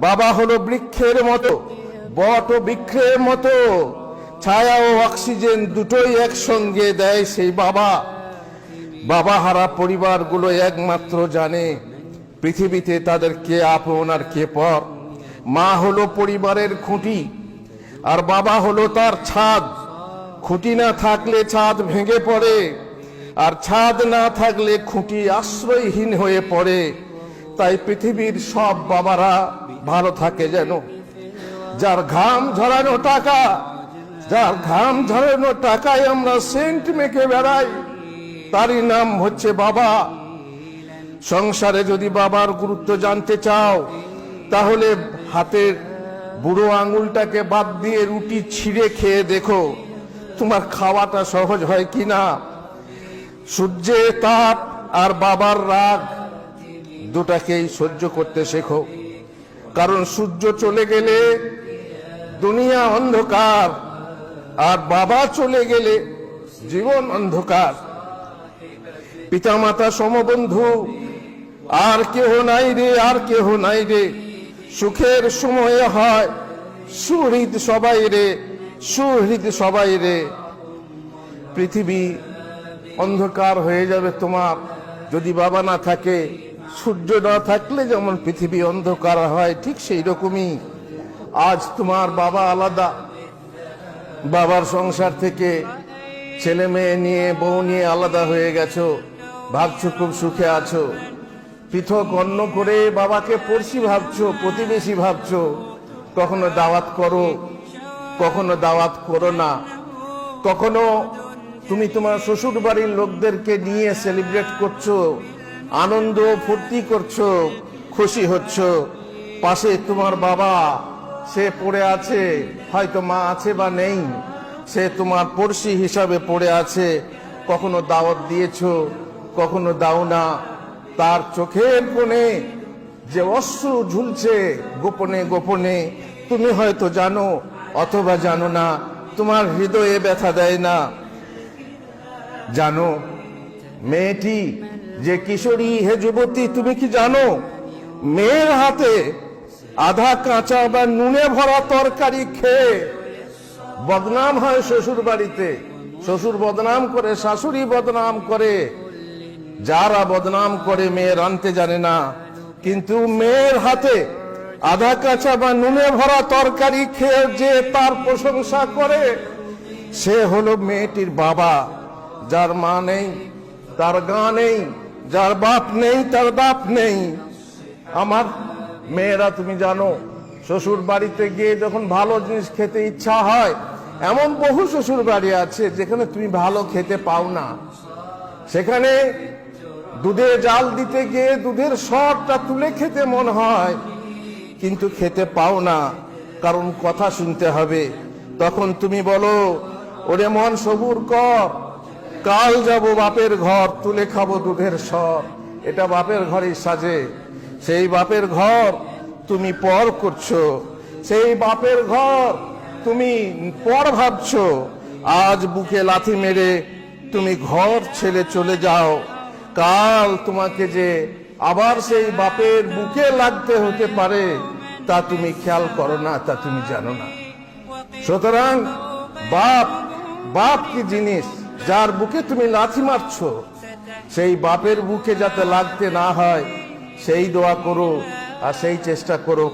বাবা হলো বৃক্ষের মতো, বট ও বৃক্ষের মতো, ছায়া ও অক্সিজেন দুটোই একসঙ্গে দেয় সেই বাবা। বাবা হারা পরিবারগুলো একমাত্র জানে পৃথিবীতে তাদের কে আপন আর কে পর। মা হলো পরিবারের খুঁটি, আর বাবা হলো তার ছাদ। খুঁটি না থাকলে ছাদ ভেঙে পড়ে, আর ছাদ না থাকলে খুঁটি আশ্রয়হীন হয়ে পড়ে। তাই পৃথিবীর সব বাবারা ভালো থাকে যেন। যার ঘাম ঝরানো টাকা, যার ঘাম ঝরানো টাকায় আমরা সেন্ট মেখে বেড়াই, তারই নাম হচ্ছে বাবা। সংসারে যদি বাবার গুরুত্ব জানতে চাও, তাহলে হাতের বুড়ো আঙুলটাকে বাদ দিয়ে রুটি ছিঁড়ে খেয়ে দেখো তোমার খাওয়াটা সহজ হয় কিনা। সূর্যের তাপ আর বাবার রাগ দুটাকেই সহ্য করতে শেখো, কারণ সূর্য চলে গেলে দুনিয়া অন্ধকার, আর বাবা চলে গেলে জীবন অন্ধকার। পিতামাতা সমবন্ধু আর কেহ নাই রে, আর কেহ নাই রে। সুখের সময়ে হয় সুহৃদ সবাই রে, সুহৃদ সবাই রে। পৃথিবী অন্ধকার হয়ে যাবে তোমার যদি বাবা না থাকে। সূর্য না থাকলে যেমন পৃথিবী অন্ধকার হয়, ঠিক সেই রকমই আজ তোমার বাবা আলাদা। বাবার সংসার থেকে ছেলে মেয়ে নিয়ে, বউ নিয়ে আলাদা হয়ে গেছো, ভাবছো খুব সুখে আছো। পৃথক অন্য করে বাবাকে পড়শি ভাবছো, প্রতিবেশী ভাবছো। কখনো দাওয়াত করো, কখনো দাওয়াত করো না। কখনো তুমি তোমার শ্বশুর বাড়ির লোকদেরকে নিয়ে সেলিব্রেট করছো, আনন্দ ফুর্তি করছো, খুশি হচ্ছ। পাশে তোমার বাবা, সে পড়ে আছে, হয়তো মা আছে বা নেই, সে তোমার পড়শি হিসাবে পড়ে আছে। কখনো দাওয়াত দিয়েছো, কখনো দাও না। তার চোখের কোণে যে অশ্রু ঝুলছে গোপনে গোপনে, তুমি হয়তো জানো অথবা জানো না, তোমার হৃদয়ে ব্যথা দেয় না। জানো মেয়েটি যে কিশোরী, হে যুবতী, তুমি কি জানো মেয়ের হাতে আধা কাঁচা বা নুনে ভরা তরকারি খেয়ে বদনাম হয় শ্বশুর বাড়িতে। শ্বশুর বদনাম করে, শাশুড়ি বদনাম করে। যারা বদনাম করে মেয়ে রাঁধতে জানে না, কিন্তু মেয়ের হাতে আধা কাঁচা বা নুনে ভরা তরকারি খেয়ে যে তার প্রশংসা করে, সে হলো মেয়েটির বাবা। যার মা নেই তার গা নেই, যার বাপ নেই তার বাপ নেই। আমার মেয়েরা, তুমি জানো শ্বশুর বাড়িতে গিয়ে যখন ভালো জিনিস খেতে ইচ্ছা হয়, এমন বহু শ্বশুর বাড়ি আছে যেখানে তুমি ভালো খেতে পাও না। সেখানে দুধে জাল দিতে গিয়ে দুধের সরটা তুলে খেতে মন হয়, কিন্তু খেতে পাও না, কারণ কথা শুনতে হবে। তখন তুমি বলো, ওরে মন সবুর কর, কাল যাব বাপের ঘর, তুলে খাবো দুধের সর। এটা বাপের ঘরই সাজে। সেই বাপের ঘর তুমি পর করছো, সেই বাপের ঘর তুমি পর ভাবছো। আজ বুকে লাথি মেরে তুমি ঘর ছেড়ে চলে যাও, কাল তোমাকে যে আবার সেই বাপের বুকে লাগতে হতে পারে, তা তুমি খেয়াল করো না, তা তুমি জানো না। সুতরাং বাপ, বাপ কি জিনিস, যার বুকে তুমি লাথি মারছো, সেই বাপের বুকে যাতে লাগতে না হয় সেই দোয়া করো আর সেই চেষ্টা করো।